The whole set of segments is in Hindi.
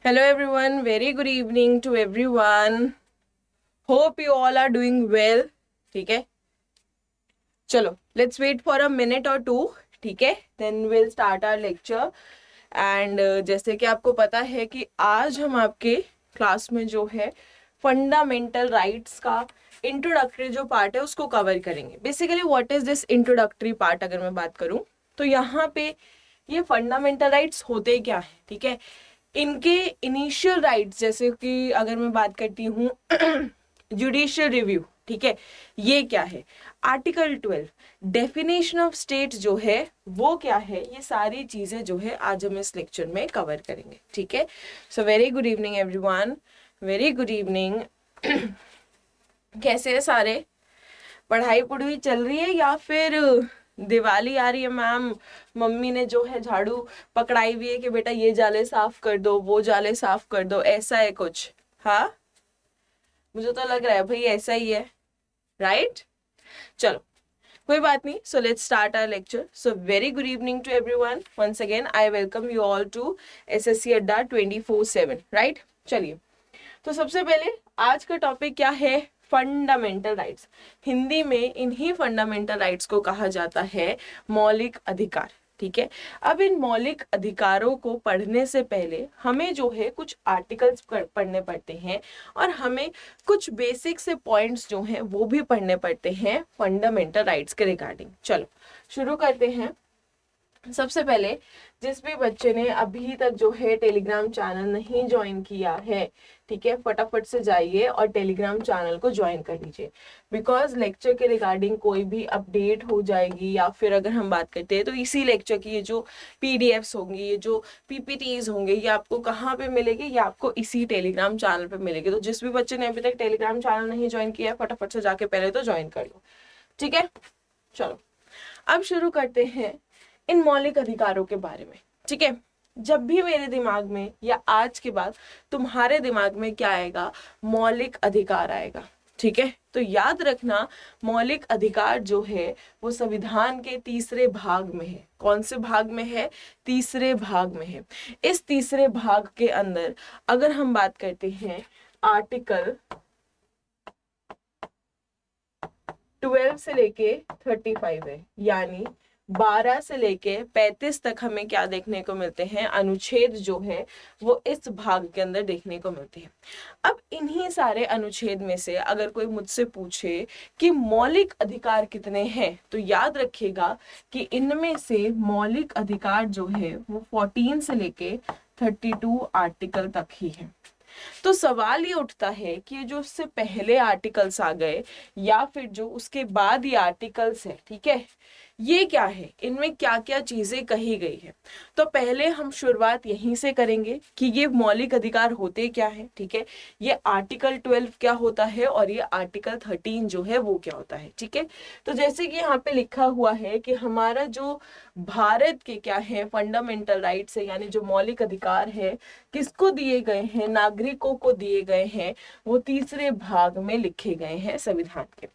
Hello everyone, very good evening to everyone. Hope you all are doing well. ठीक है, चलो let's wait for a minute or two. ठीक है, then we'll start our lecture. And जैसे कि आपको पता है कि आज हम आपके क्लास में जो है फंडामेंटल राइट्स का इंट्रोडक्टरी जो पार्ट है उसको कवर करेंगे. Basically what is this introductory part अगर मैं बात करूं तो यहाँ पे ये फंडामेंटल राइट्स होते क्या है. ठीक है, इनके इनिशियल राइट्स जैसे कि अगर मैं बात करती हूँ जुडिशियल रिव्यू. ठीक है, ये क्या है, आर्टिकल 12 डेफिनेशन ऑफ स्टेट जो है वो क्या है, ये सारी चीजें जो है आज हम इस लेक्चर में कवर करेंगे. ठीक है, सो very good evening everyone, very good evening. कैसे है सारे, पढ़ाई पढ़ाई चल रही है या फिर दिवाली आ रही है मैम, मम्मी ने जो है झाड़ू पकड़ाई हुई है कि बेटा ये जाले साफ कर दो, वो जाले साफ कर दो, ऐसा है कुछ? हाँ, मुझे तो लग रहा है भाई ऐसा ही है, राइट? चलो कोई बात नहीं. So let's start our lecture. So very good evening to everyone. Once again I welcome you all to SSC Adda 24/7. Right, चलिए. तो सबसे पहले आज का टॉपिक क्या है, फंडामेंटल राइट्स. हिंदी में इन्हीं फंडामेंटल राइट्स को कहा जाता है मौलिक अधिकार. ठीक है, अब इन मौलिक अधिकारों को पढ़ने से पहले हमें जो है कुछ आर्टिकल्स पढ़ने पड़ते हैं और हमें कुछ बेसिक से पॉइंट्स जो हैं वो भी पढ़ने पड़ते हैं फंडामेंटल राइट्स के रिगार्डिंग. चलो शुरू करते हैं. सबसे पहले जिस भी बच्चे ने अभी तक जो है टेलीग्राम चैनल नहीं ज्वाइन किया है, ठीक है, फटाफट से जाइए और टेलीग्राम चैनल को ज्वाइन कर लीजिए. बिकॉज लेक्चर के रिगार्डिंग कोई भी अपडेट हो जाएगी या फिर अगर हम बात करते हैं तो इसी लेक्चर की ये जो पीडीएफ्स होंगी, ये जो पीपीटीज होंगे, ये आपको कहाँ पे मिलेगी, ये आपको इसी टेलीग्राम चैनल पे मिलेगी. तो जिस भी बच्चे ने अभी तक टेलीग्राम चैनल नहीं ज्वाइन किया है फटाफट से जाके पहले तो ज्वाइन कर लो. ठीक है, चलो अब शुरू करते हैं इन मौलिक अधिकारों के बारे में. ठीक है, जब भी मेरे दिमाग में या आज के बाद तुम्हारे दिमाग में क्या आएगा, मौलिक अधिकार आएगा. ठीक है, तो याद रखना मौलिक अधिकार जो है वो संविधान के तीसरे भाग में है. कौन से भाग में है, तीसरे भाग में है. इस तीसरे भाग के अंदर अगर हम बात करते हैं आर्टिकल 12 से लेके 35 है, यानी 12 से लेके 35 तक हमें क्या देखने को मिलते हैं, अनुच्छेद जो है वो इस भाग के अंदर देखने को मिलते हैं. अब इन्हीं सारे अनुच्छेद में से अगर कोई मुझसे पूछे कि मौलिक अधिकार कितने हैं, तो याद रखिएगा कि इनमें से मौलिक अधिकार जो है वो 14 से लेके 32 आर्टिकल तक ही है. तो सवाल ये उठता है कि ये जो उससे पहले आर्टिकल्स आ गए या फिर जो उसके बाद ये आर्टिकल्स है, ठीक है, ये क्या है, इनमें क्या क्या चीजें कही गई है. तो पहले हम शुरुआत यहीं से करेंगे कि ये मौलिक अधिकार होते क्या है. ठीक है, ये आर्टिकल 12 क्या होता है और ये आर्टिकल 13 जो है वो क्या होता है. ठीक है, तो जैसे कि यहाँ पे लिखा हुआ है कि हमारा जो भारत के क्या है फंडामेंटल राइट्स है, यानी जो मौलिक अधिकार है किसको दिए गए हैं, नागरिकों को दिए गए हैं, वो तीसरे भाग में लिखे गए हैं संविधान के.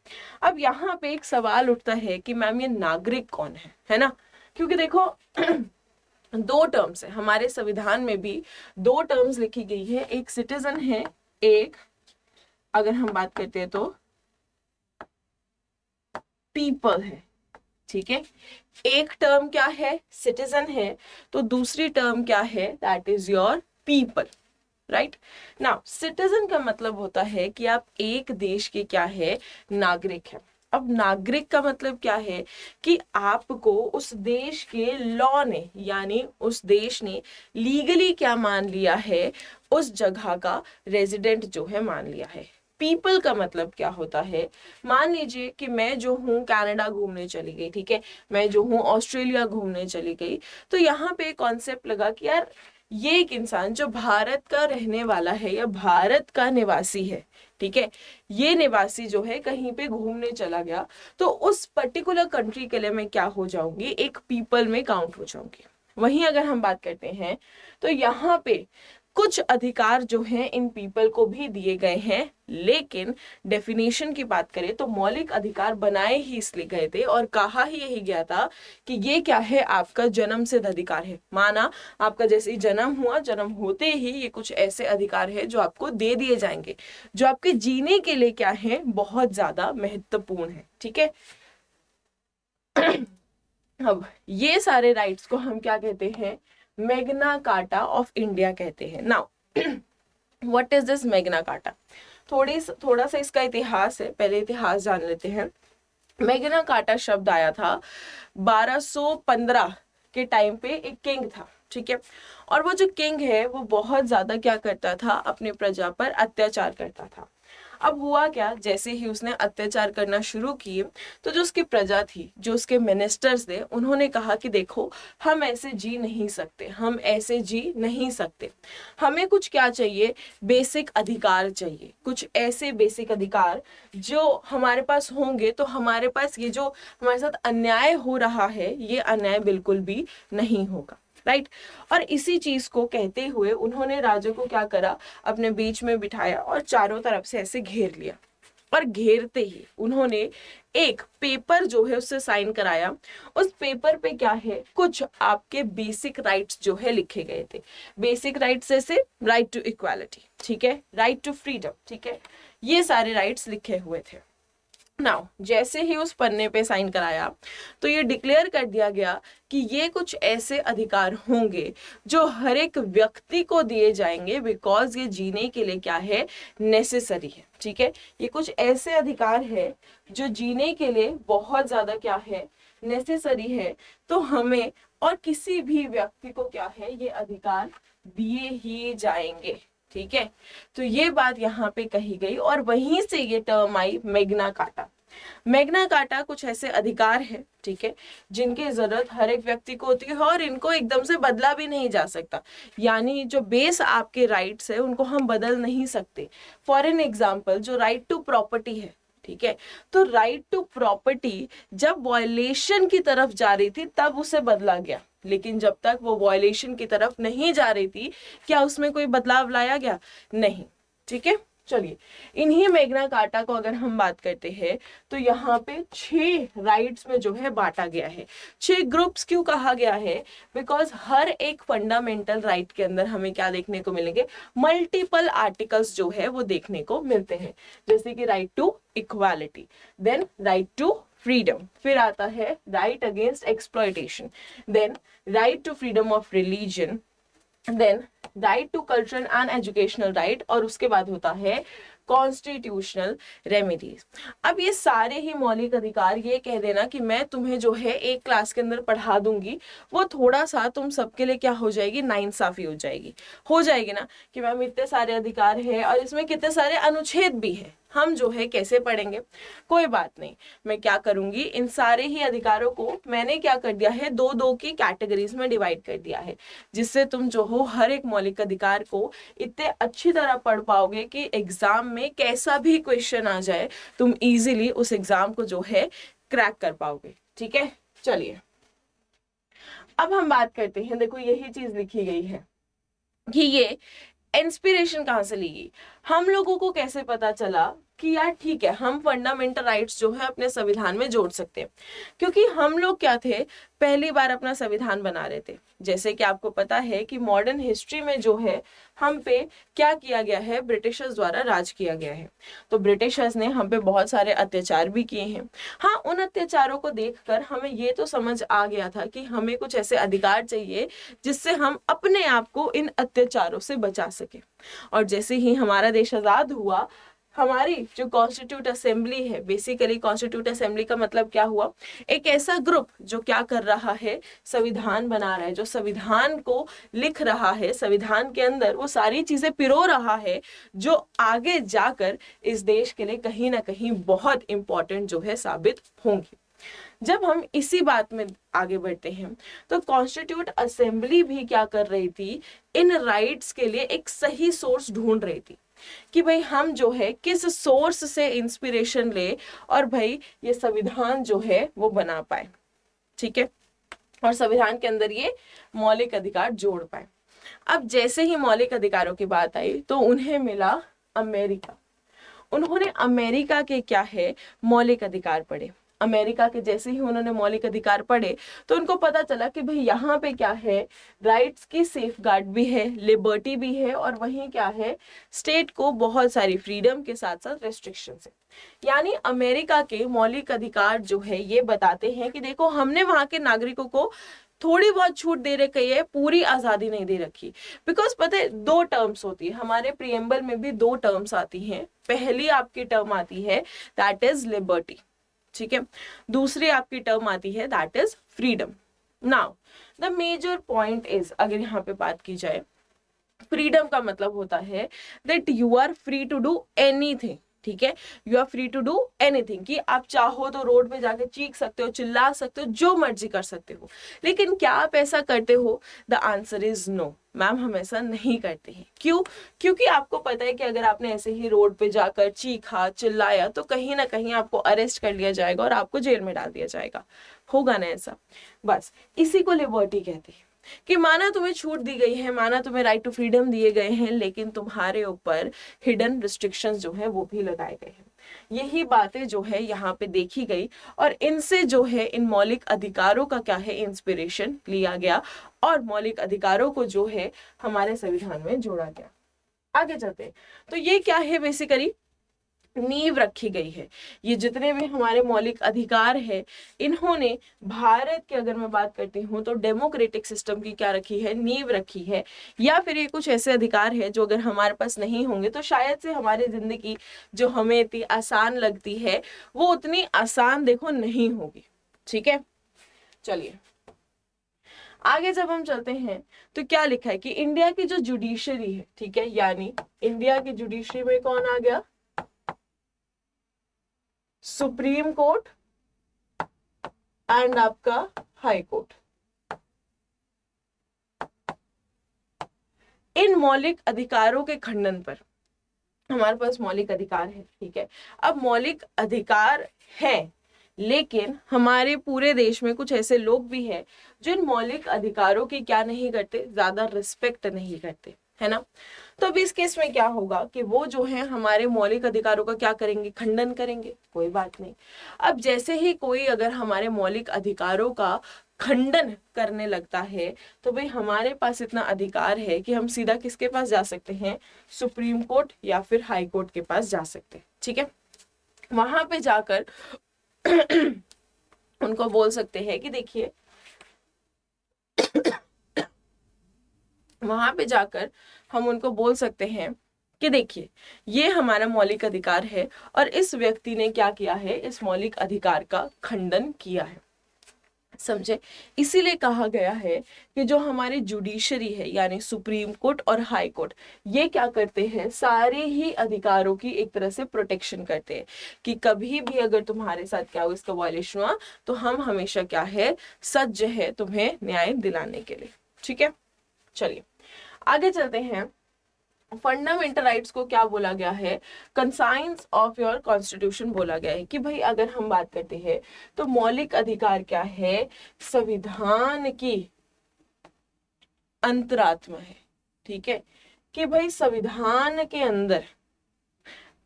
अब यहाँ पे एक सवाल उठता है कि मैम ये नागरिक कौन है ना, क्योंकि देखो दो टर्म्स है हमारे संविधान में भी, दो टर्म्स लिखी गई है, एक सिटीजन है, एक अगर हम बात करते हैं तो पीपल है. ठीक है, एक टर्म क्या है, सिटीजन है, तो दूसरी टर्म क्या है, that is your people. Right now citizen का मतलब होता है कि आप एक देश के क्या है, नागरिक है. अब नागरिक का मतलब क्या है कि आपको उस देश के लॉ ने, यानी उस देश ने लीगली क्या मान लिया है, उस जगह का रेजिडेंट जो है मान लिया है. पीपल का मतलब क्या होता है, मान लीजिए कि मैं जो हूँ कनाडा घूमने चली गई, ठीक है, मैं जो हूँ ऑस्ट्रेलिया घूमने चली गई, तो यहाँ पे कॉन्सेप्ट लगा कि यार ये एक इंसान जो भारत का रहने वाला है या भारत का निवासी है, ठीक है, ये निवासी जो है कहीं पे घूमने चला गया, तो उस पर्टिकुलर कंट्री के लिए मैं क्या हो जाऊंगी, एक पीपल में काउंट हो जाऊंगी. वहीं अगर हम बात करते हैं तो यहाँ पे कुछ अधिकार जो हैं इन पीपल को भी दिए गए हैं, लेकिन डेफिनेशन की बात करें तो मौलिक अधिकार बनाए ही इसलिए गए थे और कहा ही यही गया था कि ये क्या है, आपका जन्म सिद्ध अधिकार है। माना आपका जैसे ही जन्म हुआ, जन्म होते ही ये कुछ ऐसे अधिकार है जो आपको दे दिए जाएंगे, जो आपके जीने के लिए क्या है, बहुत ज्यादा महत्वपूर्ण है। ठीक है, अब ये सारे राइट्स को हम क्या कहते हैं, मैग्ना कार्टा ऑफ इंडिया कहते हैं। Now what is this Magna carta? थोड़ा सा इसका इतिहास है, पहले इतिहास जान लेते हैं। मैग्ना कार्टा शब्द आया था 1215 के टाइम पे, एक किंग था, ठीक है, और वो जो किंग है वो बहुत ज्यादा क्या करता था, अपने प्रजा पर अत्याचार करता था। अब हुआ क्या, जैसे ही उसने अत्याचार करना शुरू किए तो जो उसकी प्रजा थी, जो उसके मिनिस्टर्स थे, उन्होंने कहा कि देखो हम ऐसे जी नहीं सकते, हम ऐसे जी नहीं सकते, हमें कुछ क्या चाहिए, बेसिक अधिकार चाहिए, कुछ ऐसे बेसिक अधिकार जो हमारे पास होंगे तो हमारे पास ये जो हमारे साथ अन्याय हो रहा है, ये अन्याय बिल्कुल भी नहीं होगा। राइट, और इसी चीज को कहते हुए उन्होंने राजा को क्या करा, अपने बीच में बिठाया और चारों तरफ से ऐसे घेर लिया, और घेरते ही उन्होंने एक पेपर जो है उससे साइन कराया। उस पेपर पे क्या है, कुछ आपके बेसिक राइट्स जो है लिखे गए थे। बेसिक राइट्स जैसे राइट टू इक्वालिटी, ठीक है, राइट टू फ्रीडम, ठीक है, ये सारे राइट्स लिखे हुए थे। नाउ जैसे ही उस पन्ने पे साइन कराया तो ये डिक्लेयर कर दिया गया कि ये कुछ ऐसे अधिकार होंगे जो हर एक व्यक्ति को दिए जाएंगे, बिकॉज ये जीने के लिए क्या है, नेसेसरी है। ठीक है, ये कुछ ऐसे अधिकार है जो जीने के लिए बहुत ज्यादा क्या है, नेसेसरी है, तो हमें और किसी भी व्यक्ति को क्या है, ये अधिकार दिए ही जाएंगे। ठीक है, तो ये बात यहाँ पे कही गई और वहीं से ये टर्म आई मैग्ना कार्टा। मैग्ना कार्टा कुछ ऐसे अधिकार है, ठीक है, जिनकी जरूरत हर एक व्यक्ति को होती है और इनको एकदम से बदला भी नहीं जा सकता, यानी जो बेस आपके राइट्स है उनको हम बदल नहीं सकते। फॉर एन एग्जाम्पल, जो राइट टू प्रॉपर्टी है, ठीक है, तो राइट टू प्रॉपर्टी जब वायलेशन की तरफ जा रही थी तब उसे बदला गया, लेकिन जब तक वो वायलेशन की तरफ नहीं जा रही थी, क्या उसमें कोई बदलाव लाया गया? नहीं। ठीक है, चलिए इन्हीं मैग्ना कार्टा को अगर हम बात करते हैं तो यहाँ पे 6 राइट्स में जो है बांटा गया है। 6 ग्रुप्स क्यों कहा गया है? बिकॉज हर एक फंडामेंटल राइट के अंदर हमें क्या देखने को मिलेंगे, मल्टीपल आर्टिकल्स जो है वो देखने को मिलते हैं, जैसे कि right to equality, then right to freedom, फिर आता है right against exploitation, then right to freedom of religion, then right to cultural and educational right, और उसके बाद होता है कॉन्स्टिट्यूशनल रेमेडीज। अब ये सारे ही मौलिक अधिकार, ये कह देना कि मैं तुम्हें जो है एक क्लास के अंदर पढ़ा दूंगी, वो थोड़ा सा तुम सबके लिए क्या हो जाएगी, नाइंसाफी हो जाएगी ना, कि मैम इतने सारे अधिकार है और इसमें कितने सारे अनुच्छेद भी है, हम जो है कैसे पढ़ेंगे? कोई बात नहीं, मैं क्या करूंगी, इन सारे ही अधिकारों को मैंने क्या कर दिया है, 2-2 की कैटेगरीज में डिवाइड कर दिया है, जिससे तुम जो हो हर एक मौलिक अधिकार को इतने अच्छी तरह पढ़ पाओगे कि एग्जाम में कैसा भी क्वेश्चन आ जाए तुम इजीली उस एग्जाम को जो है क्रैक कर पाओगे। ठीक है, चलिए अब हम बात करते हैं। देखो यही चीज लिखी गई है कि ये इंस्पिरेशन कहाँ से ली गई, हम लोगों को कैसे पता चला कि यार ठीक है हम फंडामेंटल राइट्स जो है अपने संविधान में जोड़ सकते हैं, क्योंकि हम लोग क्या थे, पहली बार अपना संविधान बना रहे थे। जैसे कि आपको पता है कि मॉडर्न हिस्ट्री में जो है हम पे क्या किया गया है, ब्रिटिशर्स द्वारा राज किया गया है, तो ब्रिटिशर्स ने हम पे बहुत सारे अत्याचार भी किए हैं। हाँ, उन अत्याचारों को देखकर हमें ये तो समझ आ गया था कि हमें कुछ ऐसे अधिकार चाहिए जिससे हम अपने आप को इन अत्याचारों से बचा सके। और जैसे ही हमारा देश आजाद हुआ, हमारी जो कॉन्स्टिट्यूट असेंबली है, बेसिकली कॉन्स्टिट्यूट असेंबली का मतलब क्या हुआ, एक ऐसा ग्रुप जो क्या कर रहा है, संविधान बना रहा है, जो संविधान को लिख रहा है, संविधान के अंदर वो सारी चीजें पिरो रहा है जो आगे जाकर इस देश के लिए कहीं ना कहीं बहुत इंपॉर्टेंट जो है साबित होंगी। जब हम इसी बात में आगे बढ़ते हैं तो कॉन्स्टिट्यूट असेंबली भी क्या कर रही थी, इन राइट्स के लिए एक सही सोर्स ढूंढ रही थी कि भाई हम जो है किस सोर्स से इंस्पिरेशन ले और भाई ये संविधान जो है वो बना पाए। ठीक है, और संविधान के अंदर ये मौलिक अधिकार जोड़ पाए। अब जैसे ही मौलिक अधिकारों की बात आई तो उन्हें मिला अमेरिका। उन्होंने अमेरिका के क्या है मौलिक अधिकार पढ़े। अमेरिका के जैसे ही उन्होंने मौलिक अधिकार पढ़े तो उनको पता चला कि भाई यहाँ पे क्या है, राइट्स की सेफ गार्ड भी है, लिबर्टी भी है, और वहीं क्या है, स्टेट को बहुत सारी फ्रीडम के साथ साथ रेस्ट्रिक्शन है। यानी अमेरिका के मौलिक अधिकार जो है ये बताते हैं कि देखो हमने वहां के नागरिकों को थोड़ी बहुत छूट दे रखी है, पूरी आजादी नहीं दे रखी। बिकॉज पता है दो टर्म्स होती है हमारे प्रियम्बल में भी, दो टर्म्स आती हैं। पहली आपकी टर्म आती है दैट इज लिबर्टी, ठीक है, दूसरी आपकी टर्म आती है that is freedom. Now the major point is, अगर यहाँ पे बात की जाए, फ्रीडम का मतलब होता है that you are free to do anything, ठीक है, you are free to do anything, कि आप चाहो तो रोड पे जाके चीख सकते हो, चिल्ला सकते हो, जो मर्जी कर सकते हो। लेकिन क्या आप ऐसा करते हो? The answer is no, ma'am हम ऐसा नहीं करते हैं। क्यों? क्योंकि आपको पता है कि अगर आपने ऐसे ही रोड पे जाकर चीखा चिल्लाया तो कहीं ना कहीं आपको अरेस्ट कर लिया जाएगा और आपको जेल में डाल दिया जाएगा। होगा ना ऐसा? बस इसी को लिबर्टी कहते हैं कि माना तुम्हें छूट दी गई है, माना तुम्हें राइट टू फ्रीडम दिए गए हैं, लेकिन तुम्हारे ऊपर हिडन रिस्ट्रिक्शंस जो है वो भी लगाए गए हैं। यही बातें जो है यहाँ पे देखी गई और इनसे जो है इन मौलिक अधिकारों का क्या है इंस्पिरेशन लिया गया और मौलिक अधिकारों को जो है हमारे संविधान में जोड़ा गया। आगे चलते हैं तो ये क्या है, बेसिकली नींव रखी गई है। ये जितने भी हमारे मौलिक अधिकार है इन्होंने भारत की अगर मैं बात करती हूँ तो डेमोक्रेटिक सिस्टम की क्या रखी है, नींव रखी है। या फिर ये कुछ ऐसे अधिकार है जो अगर हमारे पास नहीं होंगे तो शायद से हमारी जिंदगी जो हमें इतनी आसान लगती है वो उतनी आसान देखो नहीं होगी। ठीक है, चलिए आगे जब हम चलते हैं तो क्या लिखा है कि इंडिया की जो जुडिशरी है, ठीक है, यानी इंडिया की जुडिशरी में कौन आ गया? सुप्रीम कोर्ट एंड आपका हाई कोर्ट। इन मौलिक अधिकारों के खंडन पर हमारे पास मौलिक अधिकार है, ठीक है। अब मौलिक अधिकार है लेकिन हमारे पूरे देश में कुछ ऐसे लोग भी हैं जो इन मौलिक अधिकारों की क्या नहीं करते, ज्यादा रिस्पेक्ट नहीं करते, है ना। तो अब इस केस में क्या होगा कि वो जो है हमारे मौलिक अधिकारों का क्या करेंगे, खंडन करेंगे। कोई बात नहीं, अब जैसे ही कोई अगर हमारे मौलिक अधिकारों का खंडन करने लगता है तो भाई हमारे पास इतना अधिकार है कि हम सीधा किसके पास जा सकते हैं, सुप्रीम कोर्ट या फिर हाई कोर्ट के पास जा सकते हैं। ठीक है, वहां पे जाकर उनको बोल सकते हैं कि देखिए वहां पे जाकर हम उनको बोल सकते हैं कि देखिए ये हमारा मौलिक अधिकार है और इस व्यक्ति ने क्या किया है, इस मौलिक अधिकार का खंडन किया है। समझे? इसीलिए कहा गया है कि जो हमारी जुडिशरी है यानी सुप्रीम कोर्ट और हाई कोर्ट, ये क्या करते हैं, सारे ही अधिकारों की एक तरह से प्रोटेक्शन करते हैं कि कभी भी अगर तुम्हारे साथ क्या हो, इसका वायलेशन हुआ तो हम हमेशा क्या है, सज्ज है तुम्हें न्याय दिलाने के लिए। ठीक है, चलिए आगे चलते हैं। फंडामेंटल राइट्स को क्या बोला गया है, कंसाइंस ऑफ योर कॉन्स्टिट्यूशन बोला गया है कि भाई अगर हम बात करते हैं तो मौलिक अधिकार क्या है, संविधान की अंतरात्मा है। ठीक है, कि भाई संविधान के अंदर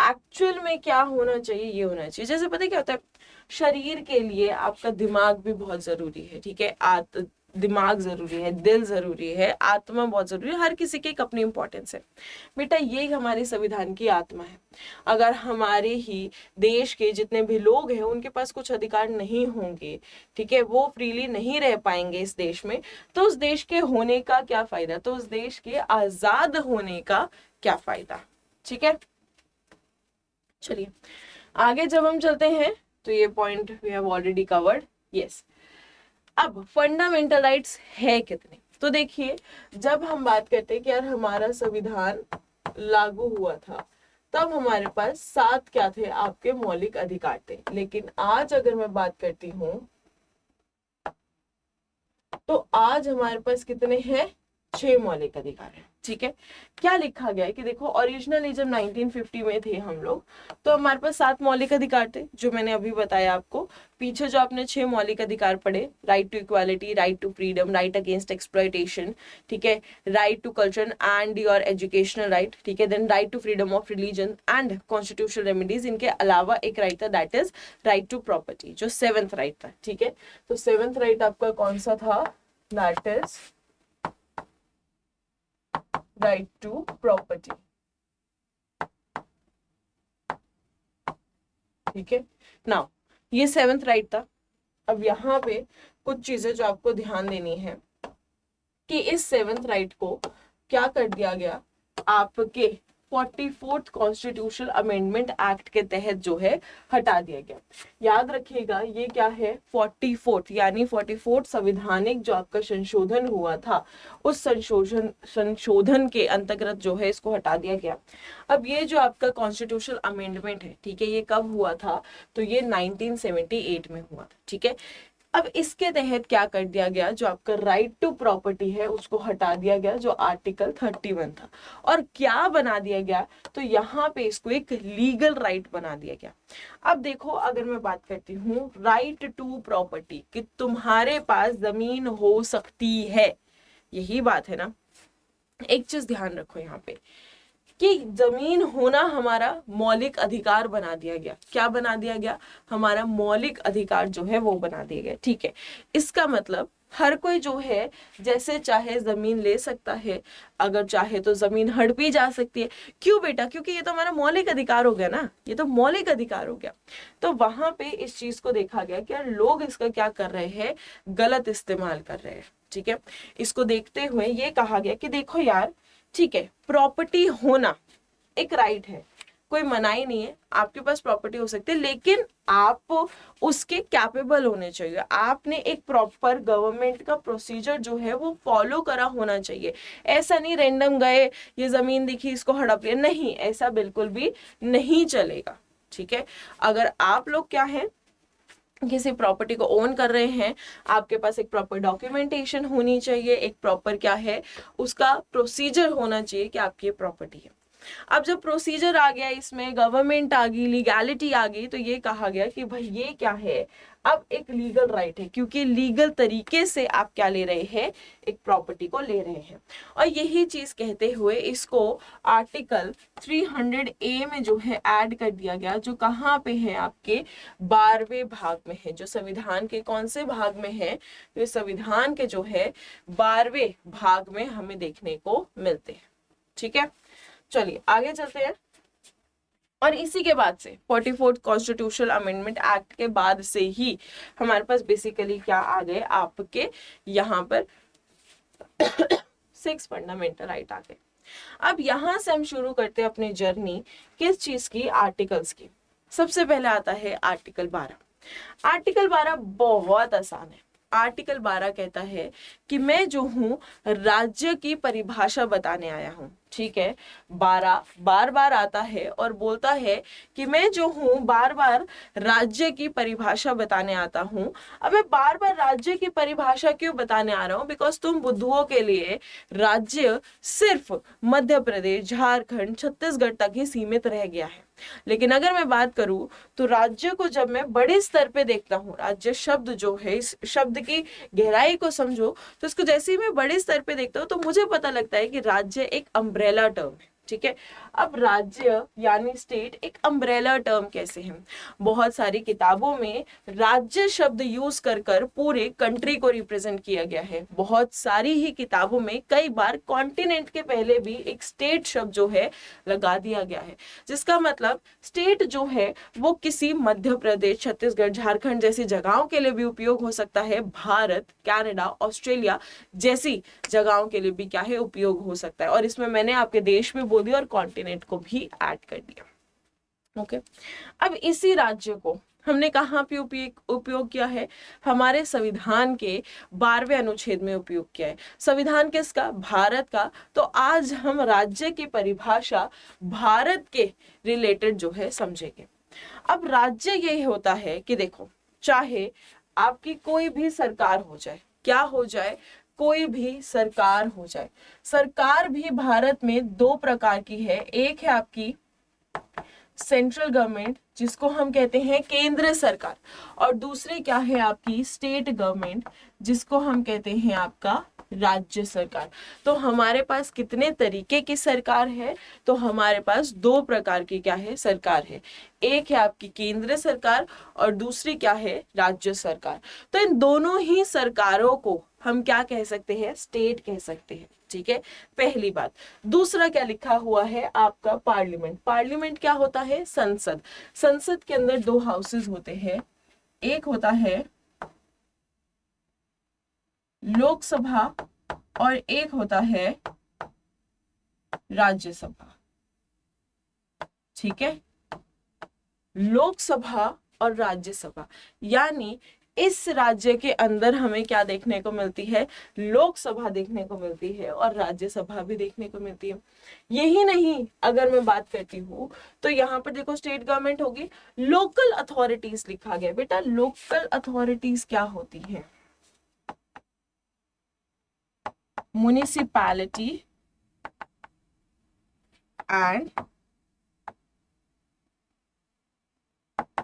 एक्चुअल में क्या होना चाहिए, ये होना चाहिए। जैसे पता क्या होता है, शरीर के लिए आपका दिमाग भी बहुत जरूरी है, ठीक है, दिमाग जरूरी है, दिल जरूरी है, आत्मा बहुत जरूरी है, हर किसी की एक अपनी इंपॉर्टेंस है। बेटा यही हमारे संविधान की आत्मा है। अगर हमारे ही देश के जितने भी लोग हैं उनके पास कुछ अधिकार नहीं होंगे, ठीक है, वो फ्रीली नहीं रह पाएंगे इस देश में, तो उस देश के होने का क्या फायदा, तो उस देश के आजाद होने का क्या फायदा। ठीक है, चलिए आगे जब हम चलते हैं तो ये point we have already covered. Yes, अब फंडामेंटल राइट्स है कितने, तो देखिए जब हम बात करते हैं कि यार हमारा संविधान लागू हुआ था तब हमारे पास 7 क्या थे, आपके मौलिक अधिकार थे। लेकिन आज अगर मैं बात करती हूं तो आज हमारे पास कितने हैं, 6 मौलिक अधिकार है। ठीक है, क्या लिखा गया है कि देखो ओरिजिनली जब 1950 में थे हम लोग, तो हमारे पास 7 मौलिक अधिकार थे जो मैंने अभी बताया आपको। पीछे जो आपने 6 मौलिक अधिकार पढ़े, right to equality, right to freedom, right against exploitation, ठीक है, right to culture and your educational right, ठीक है, then right to freedom of religion and constitutional remedies. इनके अलावा एक राइट था, that is right to property, जो 7th राइट था। ठीक है, तो 7th राइट आपका कौन सा था, that is right to property. ठीक है, नाउ ये 7th राइट था। अब यहाँ पे कुछ चीजें जो आपको ध्यान देनी है कि इस 7th राइट को क्या कर दिया गया, आपके 44th कॉन्स्टिट्यूशनल अमेंडमेंट एक्ट के तहत जो है हटा दिया गया। याद रखिएगा ये क्या है, 44th यानी 44th संविधानिक जो आपका संशोधन हुआ था, उस संशोधन के अंतर्गत जो है इसको हटा दिया गया। अब ये जो आपका कॉन्स्टिट्यूशनल अमेंडमेंट है, ठीक है, ये कब हुआ था, तो ये 1978 में हुआ था। ठीक है, अब इसके तहत क्या कर दिया गया, जो आपका राइट टू प्रॉपर्टी है उसको हटा दिया गया, जो आर्टिकल 31 था, और क्या बना दिया गया, तो यहाँ पे इसको एक लीगल राइट बना दिया गया। अब देखो, अगर मैं बात करती हूँ राइट टू प्रॉपर्टी, कि तुम्हारे पास जमीन हो सकती है, यही बात है ना। एक चीज ध्यान रखो यहाँ पे कि जमीन होना हमारा मौलिक अधिकार बना दिया गया। क्या बना दिया गया, हमारा मौलिक अधिकार जो है वो बना दिया गया। ठीक है, इसका मतलब हर कोई जो है जैसे चाहे जमीन ले सकता है, अगर चाहे तो जमीन हड़पी जा सकती है। क्यों बेटा, क्योंकि ये तो हमारा मौलिक अधिकार हो गया ना, ये तो मौलिक अधिकार हो गया। तो वहां पे इस चीज को देखा गया कि यार लोग इसका क्या कर रहे हैं, गलत इस्तेमाल कर रहे हैं। ठीक है, इसको देखते हुए ये कहा गया कि देखो यार, ठीक है, प्रॉपर्टी होना एक राइट है, कोई मनाही नहीं है, आपके पास प्रॉपर्टी हो सकती है, लेकिन आप उसके कैपेबल होने चाहिए। आपने एक प्रॉपर गवर्नमेंट का प्रोसीजर जो है वो फॉलो करा होना चाहिए। ऐसा नहीं रैंडम गए, ये जमीन दिखी इसको हड़प लिया, नहीं, ऐसा बिल्कुल भी नहीं चलेगा। ठीक है, अगर आप लोग क्या है, किसी प्रॉपर्टी को ओन कर रहे हैं, आपके पास एक प्रॉपर डॉक्यूमेंटेशन होनी चाहिए, एक प्रॉपर क्या है उसका प्रोसीजर होना चाहिए कि आपकी ये प्रॉपर्टी है। अब जब प्रोसीजर आ गया, इसमें गवर्नमेंट आ गई, लीगैलिटी आ गई, तो ये कहा गया कि भाई ये क्या है, अब एक लीगल राइट है, क्योंकि लीगल तरीके से आप क्या ले रहे हैं, एक प्रॉपर्टी को ले रहे हैं। और यही चीज कहते हुए इसको आर्टिकल 300A में जो है ऐड कर दिया गया, जो कहाँ पे है, आपके 12वें भाग में है। जो संविधान के कौन से भाग में है, तो संविधान के जो है 12वें भाग में हमें देखने को मिलते हैं। ठीक है, चलिए आगे चलते हैं। और इसी के बाद से 44th कॉन्स्टिट्यूशनल अमेंडमेंट एक्ट के बाद से ही हमारे पास बेसिकली क्या आ गए, आपके यहाँ पर 6 फंडामेंटल राइट आ गए। अब यहाँ से हम शुरू करते हैं अपनी जर्नी, किस चीज की, आर्टिकल्स की। सबसे पहले आता है आर्टिकल 12। आर्टिकल 12 बहुत आसान है। आर्टिकल 12 कहता है कि मैं जो हूं राज्य की परिभाषा बताने आया हूं। ठीक है, 12 बार बार आता है और बोलता है कि मैं जो हूं बार बार राज्य की परिभाषा बताने आता हूं। अब मैं बार बार राज्य की परिभाषा क्यों बताने आ रहा हूं, बिकॉज तुम बुद्धुओं के लिए राज्य सिर्फ मध्य प्रदेश, झारखंड, छत्तीसगढ़ तक ही सीमित रह गया है। लेकिन अगर मैं बात करूं तो राज्य को जब मैं बड़े स्तर पे देखता हूं, राज्य शब्द जो है, इस शब्द की गहराई को समझो, तो इसको जैसे ही मैं बड़े स्तर पे देखता हूं तो मुझे पता लगता है कि राज्य एक अम्ब्रेला टर्म है। ठीक है, अब राज्य यानी स्टेट एक अम्ब्रेला टर्म कैसे है, बहुत सारी किताबों में राज्य शब्द यूज कर कर पूरे कंट्री को रिप्रेजेंट किया गया है। बहुत सारी ही किताबों में कई बार कॉन्टिनेंट के पहले भी एक स्टेट शब्द जो है लगा दिया गया है, जिसका मतलब स्टेट जो है वो किसी मध्य प्रदेश, छत्तीसगढ़, झारखंड जैसी जगहों के लिए भी उपयोग हो सकता है। भारत, कनाडा, ऑस्ट्रेलिया जैसी जगहों के लिए भी क्या है, उपयोग हो सकता है। और इसमें मैंने आपके देश में बोल दिया और कॉन्टिनेंट को भी ऐड कर दिया। ओके, अब इसी राज्य को हमने कहाँ पे उपयोग किया है, हमारे संविधान के 12वें अनुच्छेद में उपयोग किया है। संविधान किसका, भारत का। तो आज हम राज्य की परिभाषा भारत के रिलेटेड जो है समझेंगे। अब राज्य ये होता है कि देखो, चाहे आपकी कोई भी सरकार हो जाए, क्या हो जाए, कोई भी सरकार हो जाए, सरकार भी भारत में दो प्रकार की है। एक है आपकी सेंट्रल गवर्नमेंट जिसको हम कहते हैं केंद्र सरकार, और दूसरी क्या है आपकी स्टेट गवर्नमेंट जिसको हम कहते हैं आपका राज्य सरकार। तो हमारे पास कितने तरीके की सरकार है? तो हमारे पास दो प्रकार की क्या है सरकार है। एक है आपकी केंद्र सरकार और दूसरी क्या है राज्य सरकार। तो इन दोनों ही सरकारों को हम क्या कह सकते हैं? स्टेट कह सकते हैं। ठीक है, पहली बात। दूसरा क्या लिखा हुआ है आपका पार्लियामेंट। पार्लियामेंट क्या होता है? संसद। संसद के अंदर दो हाउसेस होते हैं, एक होता है लोकसभा और एक होता है राज्यसभा। ठीक है, लोकसभा और राज्यसभा, यानी इस राज्य के अंदर हमें क्या देखने को मिलती है? लोकसभा देखने को मिलती है और राज्यसभा भी देखने को मिलती है। यही नहीं, अगर मैं बात करती हूँ तो यहाँ पर देखो स्टेट गवर्नमेंट होगी, लोकल अथॉरिटीज लिखा गया। बेटा लोकल अथॉरिटीज क्या होती है? Municipality and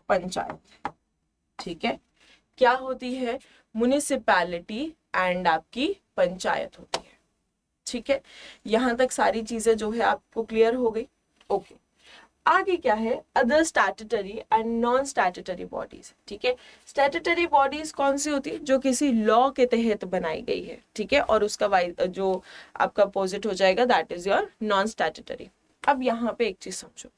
panchayat. ठीक है, क्या होती है? म्युनिसिपैलिटी एंड आपकी पंचायत होती है। ठीक है, यहां तक सारी चीजें जो है आपको क्लियर हो गई। ओके, आगे क्या है? Other statutory and non statutory bodies. ठीक है, स्टैट्यूटरी बॉडीज कौन सी होती है? जो किसी लॉ के तहत बनाई गई है। ठीक है, और उसका जो आपका अपोजिट हो जाएगा that is your non statutory. अब यहाँ पे एक चीज समझो,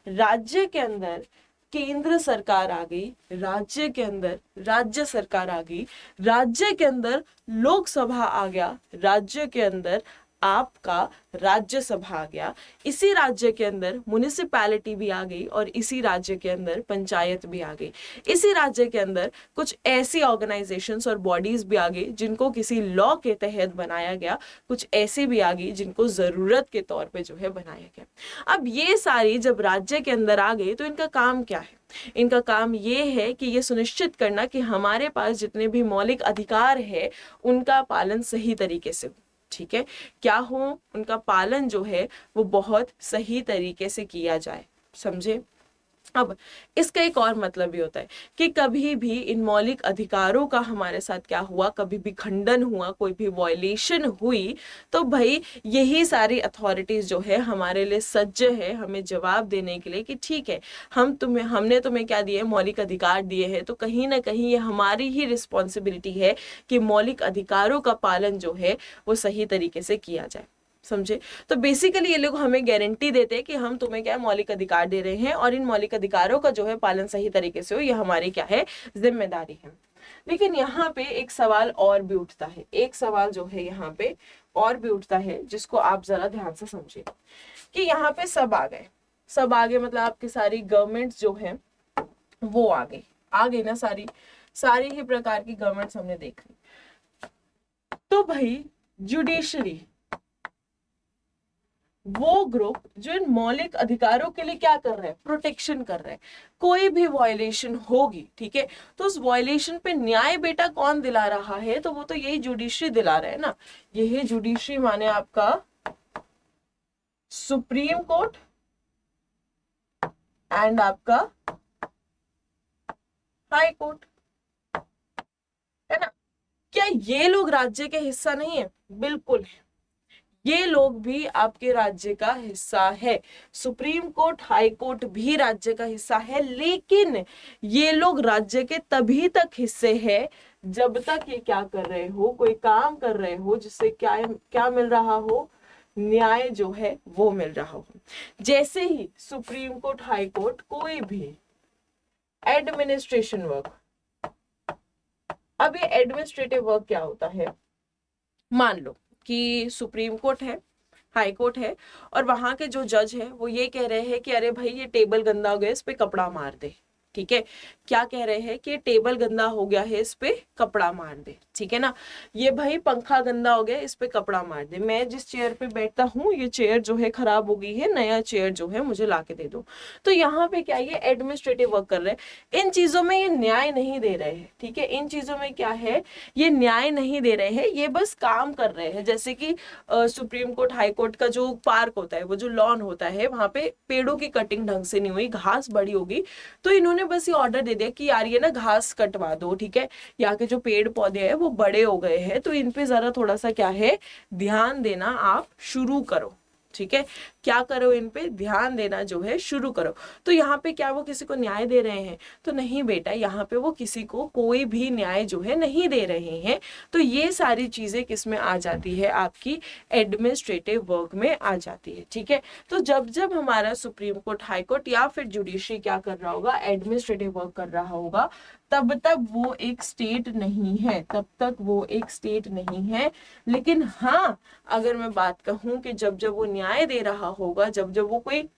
राज्य के अंदर केंद्र सरकार आ गई, राज्य के अंदर राज्य सरकार आ गई, राज्य के अंदर लोकसभा आ गया, राज्य के अंदर आपका राज्यसभा आ गया, इसी राज्य के अंदर म्युनिसिपैलिटी भी आ गई और इसी राज्य के अंदर पंचायत भी आ गई। इसी राज्य के अंदर कुछ ऐसी ऑर्गेनाइजेशंस और बॉडीज भी आ गई जिनको किसी लॉ के तहत बनाया गया, कुछ ऐसी भी आ गई जिनको जरूरत के तौर पे जो है बनाया गया। अब ये सारी जब राज्य के अंदर आ गई तो इनका काम क्या है? इनका काम ये है कि ये सुनिश्चित करना कि हमारे पास जितने भी मौलिक अधिकार है उनका पालन सही तरीके से हो। ठीक है, क्या हो? उनका पालन जो है वो बहुत सही तरीके से किया जाए। समझे? अब इसका एक और मतलब भी होता है कि कभी भी इन मौलिक अधिकारों का हमारे साथ क्या हुआ, कभी भी खंडन हुआ, कोई भी वायलेशन हुई, तो भाई यही सारी अथॉरिटीज जो है हमारे लिए सज्ज है हमें जवाब देने के लिए कि ठीक है, हमने तुम्हें क्या दिए? मौलिक अधिकार दिए हैं, तो कहीं ना कहीं ये हमारी ही रिस्पॉन्सिबिलिटी है कि मौलिक अधिकारों का पालन जो है वो सही तरीके से किया जाए। समझे? तो बेसिकली ये लोग हमें गारंटी देते हैं कि हम तुम्हें क्या मौलिक अधिकार दे रहे हैं और इन मौलिक अधिकारों का जो है पालन सही तरीके से हो, ये हमारी क्या है? जिम्मेदारी है। लेकिन यहाँ पे एक सवाल और भी उठता है, एक सवाल जो है यहाँ पे और भी उठता है जिसको आप जरा ध्यान से समझिए कि यहाँ पे सब आ गए मतलब आपकी सारी गवर्नमेंट्स जो है वो आ गई ना, सारी ही प्रकार की गवर्नमेंट्स हमने देख ली। तो भाई जुडिशरी वो ग्रुप जो इन मौलिक अधिकारों के लिए क्या कर रहे हैं? प्रोटेक्शन कर रहे हैं। कोई भी वायलेशन होगी, ठीक है, तो उस वायलेशन पे न्याय बेटा कौन दिला रहा है? तो वो तो यही जुडिशरी दिला रहा है ना। यही जुडिशरी माने आपका सुप्रीम कोर्ट एंड आपका हाई कोर्ट, है ना। क्या ये लोग राज्य के हिस्सा नहीं है? बिल्कुल है, ये लोग भी आपके राज्य का हिस्सा है। सुप्रीम कोर्ट, हाई कोर्ट भी राज्य का हिस्सा है, लेकिन ये लोग राज्य के तभी तक हिस्से हैं जब तक ये क्या कर रहे हो? कोई काम कर रहे हो जिससे क्या मिल रहा हो? न्याय जो है वो मिल रहा हो। जैसे ही सुप्रीम कोर्ट, हाई कोर्ट कोई भी एडमिनिस्ट्रेशन वर्क, अब ये एडमिनिस्ट्रेटिव वर्क क्या होता है? मान लो कि सुप्रीम कोर्ट है, हाई कोर्ट है, और वहां के जो जज है वो ये कह रहे हैं कि अरे भाई ये टेबल गंदा हो गया, इस पे कपड़ा मार दे। ठीक है, क्या कह रहे हैं कि टेबल गंदा हो गया है, इस पे कपड़ा मार दे। ठीक है ना। ये भाई पंखा गंदा हो गया, इस पे कपड़ा मार दे, मैं जिस चेयर पे बैठता हूँ ये चेयर जो है खराब हो गई है, नया चेयर जो है मुझे ला के दे दो। तो यहाँ पे क्या, ये एडमिनिस्ट्रेटिव वर्क कर रहे हैं। इन चीजों में ये न्याय नहीं दे रहे हैं, ठीक है, इन चीजों में क्या है, ये न्याय नहीं दे रहे हैं, ये बस काम कर रहे हैं। जैसे कि सुप्रीम कोर्ट, हाई कोर्ट का जो पार्क होता है, वो जो लॉन होता है, वहां पे पेड़ों की कटिंग ढंग से नहीं हुई, घास बड़ी होगी, तो इन्होंने बस ये ऑर्डर दे दिया कि यार ये ना घास कटवा दो, ठीक है, यहाँ के जो पेड़ पौधे हैं वो बड़े हो गए हैं, तो इन पे जरा थोड़ा सा क्या है, ध्यान देना आप शुरू करो, ठीक है, क्या करो, इन पे ध्यान देना जो है शुरू करो। तो यहाँ पे क्या वो किसी को न्याय दे रहे हैं? तो नहीं बेटा, यहाँ पे वो किसी को कोई भी न्याय जो है नहीं दे रहे हैं। तो ये सारी चीजें किस में आ जाती है, आपकी एडमिनिस्ट्रेटिव वर्क में आ जाती है, ठीक है। तो जब जब हमारा सुप्रीम कोर्ट, हाई कोर्ट या फिर जुडिशरी क्या कर रहा होगा, एडमिनिस्ट्रेटिव वर्क कर रहा होगा, तब तक वो एक स्टेट नहीं है, तब तक वो एक स्टेट नहीं है। लेकिन हाँ, अगर मैं बात कहूं कि जब जब वो न्याय दे रहा होगा, जब जब वो कोई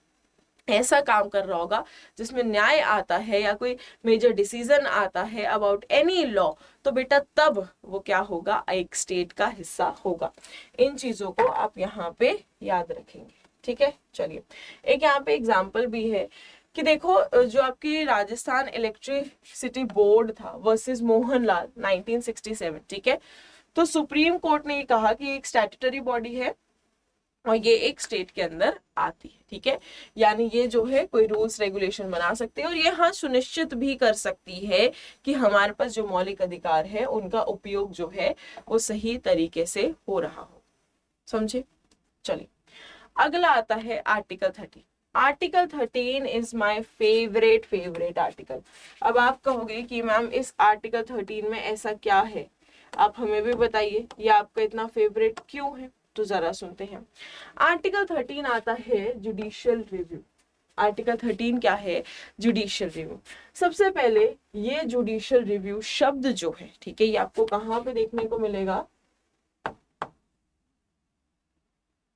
ऐसा काम कर रहा होगा जिसमें न्याय आता है या कोई मेजर डिसीजन आता है अबाउट एनी लॉ, तो बेटा तब वो क्या होगा, एक स्टेट का हिस्सा होगा। इन चीजों को आप यहाँ पे याद रखेंगे, ठीक है। चलिए, एक यहाँ पे एग्जाम्पल भी है कि देखो, जो आपकी राजस्थान इलेक्ट्रिसिटी बोर्ड था वर्सेस मोहनलाल 1967, ठीक है। तो सुप्रीम कोर्ट ने ये कहा कि एक स्टैट्यूटरी बॉडी है और ये एक स्टेट के अंदर आती है, ठीक है, यानी ये जो है कोई रूल्स रेगुलेशन बना सकती है और ये हाँ सुनिश्चित भी कर सकती है कि हमारे पास जो मौलिक अधिकार है उनका उपयोग जो है वो सही तरीके से हो रहा हो, समझे। चलिए, अगला आता है article 13। Article 13 is my favourite article. अब आप कहोगे कि मैम इस आर्टिकल 13 में ऐसा क्या है, आप हमें भी बताइए, ये आपका इतना फेवरेट क्यों है। तो जरा सुनते हैं। आर्टिकल 13 आता है जुडिशियल रिव्यू। आर्टिकल 13 क्या है, जुडिशियल रिव्यू। सबसे पहले ये जुडिशियल रिव्यू शब्द जो है, ठीक है, ये आपको कहाँ पे देखने को मिलेगा,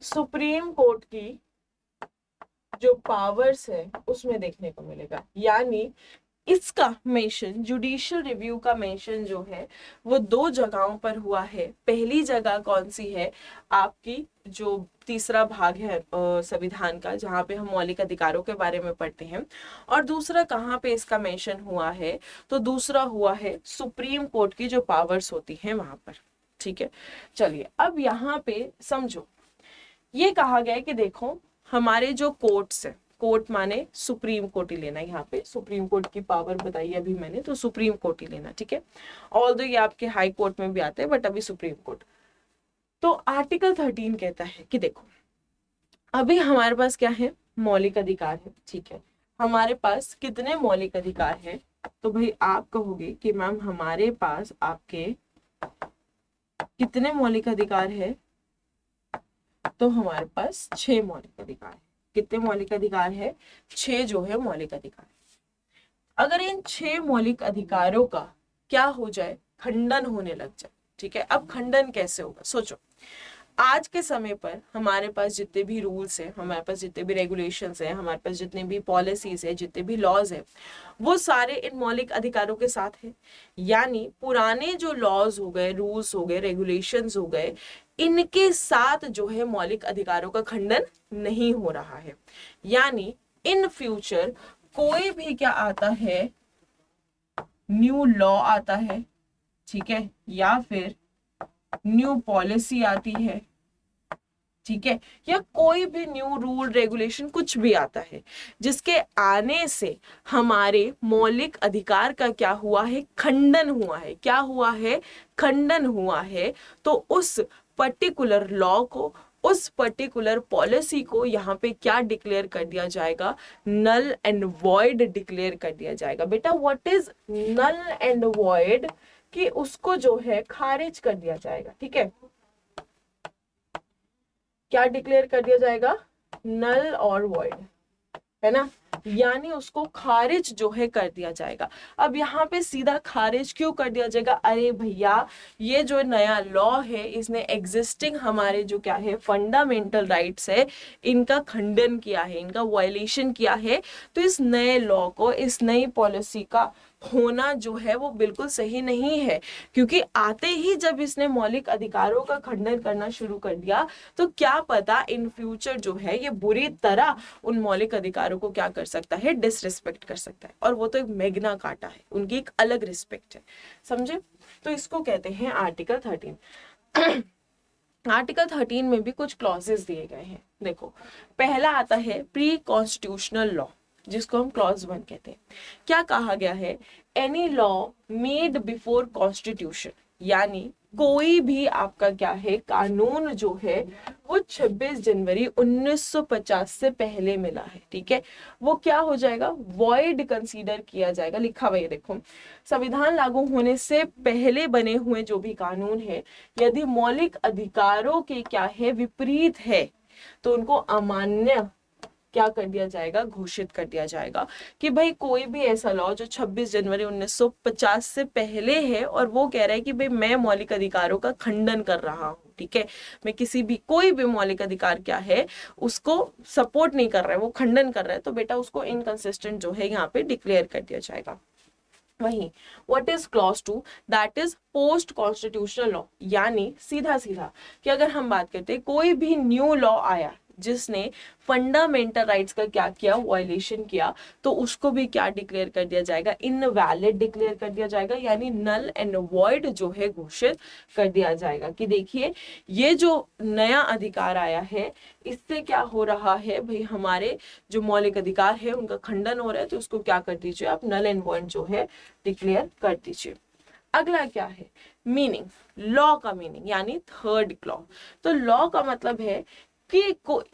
सुप्रीम कोर्ट की जो पावर्स है उसमें देखने को मिलेगा। यानी इसका मेंशन, जुडिशियल रिव्यू का मेंशन जो है वो दो जगहों पर हुआ है। पहली जगह कौन सी है, आपकी जो तीसरा भाग है संविधान का, जहाँ पे हम मौलिक अधिकारों के बारे में पढ़ते हैं। और दूसरा कहाँ पे इसका मेंशन हुआ है, तो दूसरा हुआ है सुप्रीम कोर्ट की जो पावर्स होती हैं वहां पर, ठीक है। चलिए, अब यहाँ पे समझो, ये कहा गया है कि देखो हमारे जो कोर्ट्स है, कोर्ट माने सुप्रीम कोर्ट ही लेना, यहाँ पे सुप्रीम कोर्ट की पावर बताई अभी मैंने, तो सुप्रीम कोर्ट ही लेना, ठीक है। ऑल्दो ये आपके हाई कोर्ट में भी आते हैं, बट अभी सुप्रीम कोर्ट। तो आर्टिकल 13 कहता है कि देखो अभी हमारे पास क्या है, मौलिक अधिकार है, ठीक है। हमारे पास कितने मौलिक अधिकार है, तो भाई आप कहोगे कि मैम हमारे पास आपके कितने मौलिक अधिकार है, तो हमारे पास 6 मौलिक अधिकार है। कितने मौलिक अधिकार है, 6 जो है मौलिक अधिकार। अगर इन 6 मौलिक अधिकारों का क्या हो जाए, खंडन होने लग जाए, ठीक है। अब खंडन कैसे होगा, सोचो, आज के समय पर हमारे पास जितने भी रूल्स हैं, हमारे पास जितने भी रेगुलेशंस हैं, हमारे पास जितने भी पॉलिसीज है, जितने भी लॉज है, वो सारे इन मौलिक अधिकारों के साथ है। यानी पुराने जो लॉज हो गए, रूल्स हो गए, रेगुलेशंस हो गए, इनके साथ जो है मौलिक अधिकारों का खंडन नहीं हो रहा है। यानी इन फ्यूचर कोई भी क्या आता है, न्यू लॉ आता है, ठीक है, या फिर न्यू पॉलिसी आती है, ठीक है, या कोई भी न्यू रूल रेगुलेशन कुछ भी आता है, जिसके आने से हमारे मौलिक अधिकार का क्या हुआ है, खंडन हुआ है। क्या हुआ है, खंडन हुआ है। तो उस पर्टिकुलर लॉ को, उस पर्टिकुलर पॉलिसी को यहाँ पे क्या डिक्लेयर कर दिया जाएगा, नल एंड वॉइड डिक्लेयर कर दिया जाएगा। बेटा what is null and void, कि उसको जो है खारिज कर दिया जाएगा, ठीक है। क्या डिक्लेयर कर दिया जाएगा, नल और वॉइड, है ना, यानी उसको खारिज जो है कर दिया जाएगा। अब यहाँ पे सीधा खारिज क्यों कर दिया जाएगा, अरे भैया ये जो नया लॉ है इसने एग्जिस्टिंग हमारे जो क्या है फंडामेंटल राइट्स है, इनका खंडन किया है, इनका वायलेशन किया है। तो इस नए लॉ को, इस नई पॉलिसी का होना जो है वो बिल्कुल सही नहीं है, क्योंकि आते ही जब इसने मौलिक अधिकारों का खंडन करना शुरू कर दिया तो क्या पता इन फ्यूचर जो है ये बुरी तरह उन मौलिक अधिकारों को क्या कर सकता है, डिसरिस्पेक्ट कर सकता है। और वो तो एक मैग्ना कार्टा है, उनकी एक अलग रिस्पेक्ट है, समझे। तो इसको कहते हैं आर्टिकल 13। आर्टिकल 13 में भी कुछ क्लॉजेस दिए गए हैं। देखो, पहला आता है प्री कॉन्स्टिट्यूशनल लॉ, जिसको हम क्लॉज 1 कहते हैं। क्या कहा गया है, any law made before constitution, यानी कोई भी आपका क्या है कानून जो है वो 26 जनवरी 1950 से पहले मिला है, ठीक है, वो क्या हो जाएगा, वॉइड कंसीडर किया जाएगा। लिखा हुआ है देखो, संविधान लागू होने से पहले बने हुए जो भी कानून है, यदि मौलिक अधिकारों के क्या है विपरीत है तो उनको अमान्य क्या कर दिया जाएगा, घोषित कर दिया जाएगा। कि भाई कोई भी ऐसा लॉ जो 26 जनवरी 1950 से पहले है और वो कह रहा है कि भाई मैं मौलिक अधिकारों का खंडन कर रहा हूँ, ठीक है, मैं किसी भी कोई भी मौलिक अधिकार क्या है उसको सपोर्ट नहीं कर रहा है, वो खंडन कर रहा है, तो बेटा उसको इनकंसिस्टेंट जो है यहाँ पे डिक्लेयर कर दिया जाएगा। वही what is clause 2, that is post constitutional law, यानी सीधा सीधा कि अगर हम बात करते हैं कोई भी न्यू लॉ आया जिसने फंडामेंटल राइट्स का क्या किया, वायलेशन किया, तो उसको भी क्या डिक्लेयर कर दिया जाएगा, इनवैलिड डिक्लेयर कर दिया जाएगा, यानी नल एंड वॉइड जो है घोषित कर दिया जाएगा। कि देखिए ये जो नया अधिकार आया है इससे क्या हो रहा है भाई, हमारे जो मौलिक अधिकार है उनका खंडन हो रहा है, तो उसको क्या कर दीजिए आप, नल एंड वॉइड जो है डिक्लेयर कर दीजिए। अगला क्या है, मीनिंग, लॉ का मीनिंग, यानी थर्ड लॉ। तो लॉ का मतलब है कि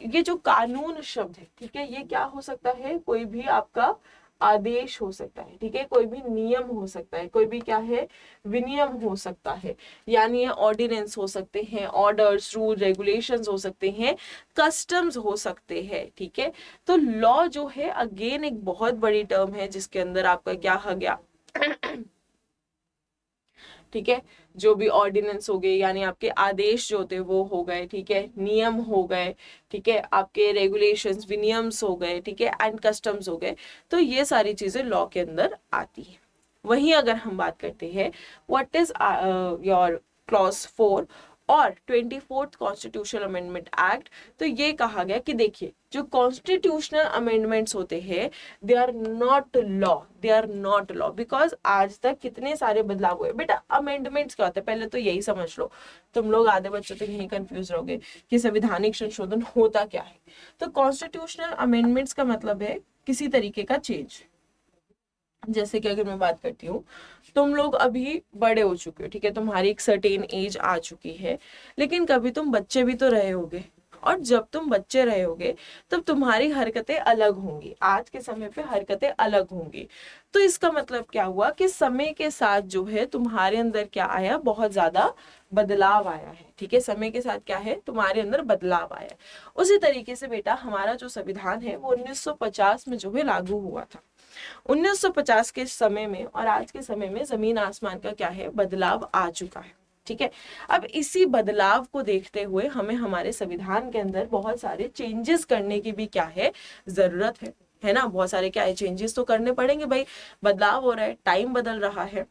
ये जो कानून शब्द है, ठीक है, ये क्या हो सकता है, कोई भी आपका आदेश हो सकता है, ठीक है, कोई भी नियम हो सकता है, कोई भी क्या है विनियम हो सकता है, यानी ये ऑर्डिनेंस हो सकते हैं, ऑर्डर्स, रूल, रेगुलेशंस हो सकते हैं, कस्टम्स हो सकते हैं, ठीक है। तो लॉ जो है अगेन एक बहुत बड़ी टर्म है जिसके अंदर आपका क्या आ गया, ठीक है, जो भी ऑर्डिनेंस हो गए यानी आपके आदेश जो होते वो हो गए, ठीक है, नियम हो गए, ठीक है, आपके रेगुलेशंस विनियम्स हो गए, ठीक है, एंड कस्टम्स हो गए, तो ये सारी चीजें लॉ के अंदर आती है। वहीं अगर हम बात करते हैं व्हाट इज योर क्लॉज 4 और 24th कॉन्स्टिट्यूशनल अमेंडमेंट एक्ट, तो ये कहा गया कि देखिए जो कॉन्स्टिट्यूशनल अमेंडमेंट्स होते हैं they are not law, they are not law, because आज तक कितने सारे बदलाव हुए। बेटा अमेंडमेंट्स क्या होता है, पहले तो यही समझ लो, तुम लोग आधे बच्चों तो यही कंफ्यूज रहोगे कि संवैधानिक संशोधन होता क्या है। तो कॉन्स्टिट्यूशनल अमेंडमेंट्स का मतलब है किसी तरीके का चेंज। जैसे कि अगर मैं बात करती हूँ, तुम लोग अभी बड़े हो चुके हो, ठीक है, तुम्हारी एक सर्टेन एज आ चुकी है, लेकिन कभी तुम बच्चे भी तो रहे होगे, और जब तुम बच्चे रहे होगे तब तुम्हारी हरकतें अलग होंगी, आज के समय पे हरकतें अलग होंगी। तो इसका मतलब क्या हुआ कि समय के साथ जो है तुम्हारे अंदर क्या आया, बहुत ज्यादा बदलाव आया है, ठीक है, समय के साथ क्या है तुम्हारे अंदर बदलाव आया है। उसी तरीके से बेटा हमारा जो संविधान है वो 1950 में जो है लागू हुआ था। 1950 के समय में और आज के समय में जमीन आसमान का क्या है, बदलाव आ चुका है, ठीक है। अब इसी बदलाव को देखते हुए हमें हमारे संविधान के अंदर बहुत सारे चेंजेस करने की भी क्या है, जरूरत है ना, बहुत सारे क्या है चेंजेस तो करने पड़ेंगे भाई, बदलाव हो रहा है, टाइम बदल रहा है,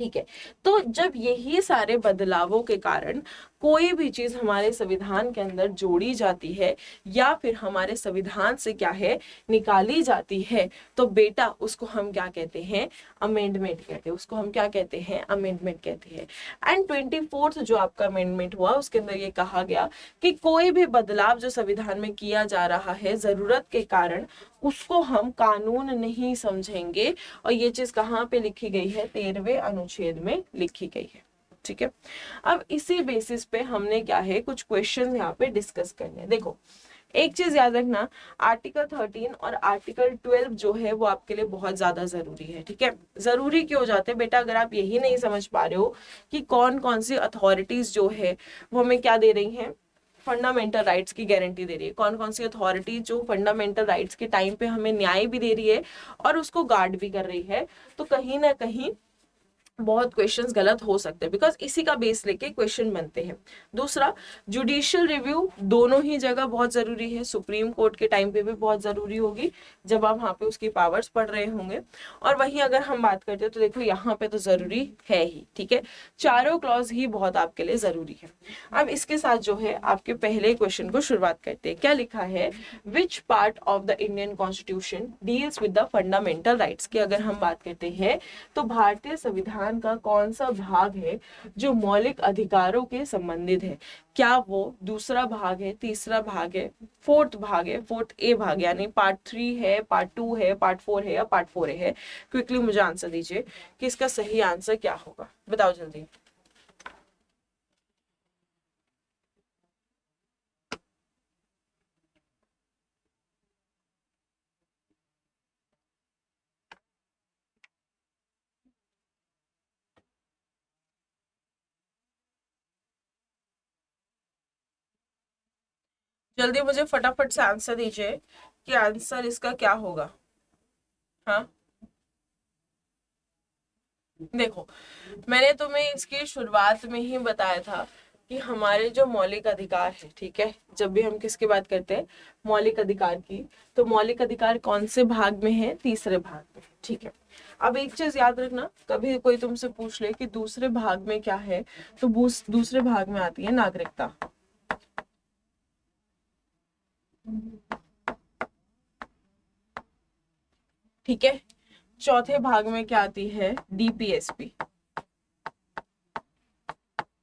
ठीक है। तो जब यही सारे बदलावों के कारण कोई भी चीज हमारे संविधान के अंदर जोड़ी जाती है या फिर हमारे संविधान से क्या है निकाली जाती है, तो बेटा उसको हम क्या कहते हैं, अमेंडमेंट कहते हैं, उसको हम क्या कहते हैं, अमेंडमेंट कहते हैं। एंड 24th जो आपका अमेंडमेंट हुआ उसके अंदर ये कहा गया कि कोई भी बदलाव जो संविधान में किया जा रहा है जरूरत के कारण, उसको हम कानून नहीं समझेंगे। और ये चीज कहाँ पे लिखी गई है, 13वें अनुच्छेद में लिखी गई है, ठीक है। अब इसी बेसिस पे हमने क्या है कुछ क्वेश्चन यहाँ पे डिस्कस करने हैं। देखो एक चीज याद रखना, आर्टिकल 13 और आर्टिकल 12 जो है वो आपके लिए बहुत ज्यादा जरूरी है, ठीक है। जरूरी क्यों हो जाते हैं बेटा, अगर आप यही नहीं समझ पा रहे हो कि कौन कौन सी अथॉरिटीज जो है वो हमें क्या दे रही हैं, फंडामेंटल राइट्स की गारंटी दे रही है, कौन कौन सी अथॉरिटी जो फंडामेंटल राइट्स के टाइम पे हमें न्याय भी दे रही है और उसको गार्ड भी कर रही है, तो कहीं ना कहीं बहुत क्वेश्चंस गलत हो सकते हैं, बिकॉज इसी का बेस लेके क्वेश्चन बनते हैं। दूसरा, जुडिशियल रिव्यू दोनों ही जगह बहुत जरूरी है, सुप्रीम कोर्ट के टाइम पे भी बहुत जरूरी होगी जब आप वहाँ पे उसकी पावर्स पढ़ रहे होंगे, और वहीं अगर हम बात करते हैं तो देखो यहाँ पे तो जरूरी है ही, ठीक है, चारों क्लॉज ही बहुत आपके लिए जरूरी है। अब इसके साथ जो है आपके पहले क्वेश्चन को शुरुआत करते हैं। क्या लिखा है, which part of the Indian constitution deals with the fundamental rights, की अगर हम बात करते हैं तो भारतीय संविधान का कौन सा भाग है जो मौलिक अधिकारों के संबंधित है। क्या वो दूसरा भाग है, तीसरा भाग है, फोर्थ भाग है, फोर्थ ए भाग, यानी पार्ट 3 है, पार्ट 2 है, पार्ट 4 है, या पार्ट 4 है। क्विकली मुझे आंसर दीजिए कि इसका सही आंसर क्या होगा, बताओ जल्दी। जल्दी मुझे फटाफट से आंसर दीजिए कि आंसर इसका क्या होगा। हाँ, देखो, मैंने तुम्हें इसकी शुरुआत में ही बताया था कि हमारे जो मौलिक अधिकार है, ठीक है, जब भी हम किसकी बात करते हैं, मौलिक अधिकार की, तो मौलिक अधिकार कौन से भाग में है, तीसरे भाग में, ठीक है। अब एक चीज याद रखना, कभी कोई तुमसे पूछ ले कि दूसरे भाग में क्या है, तो दूसरे भाग में आती है नागरिकता, ठीक है। चौथे भाग में क्या आती है, डीपीएसपी,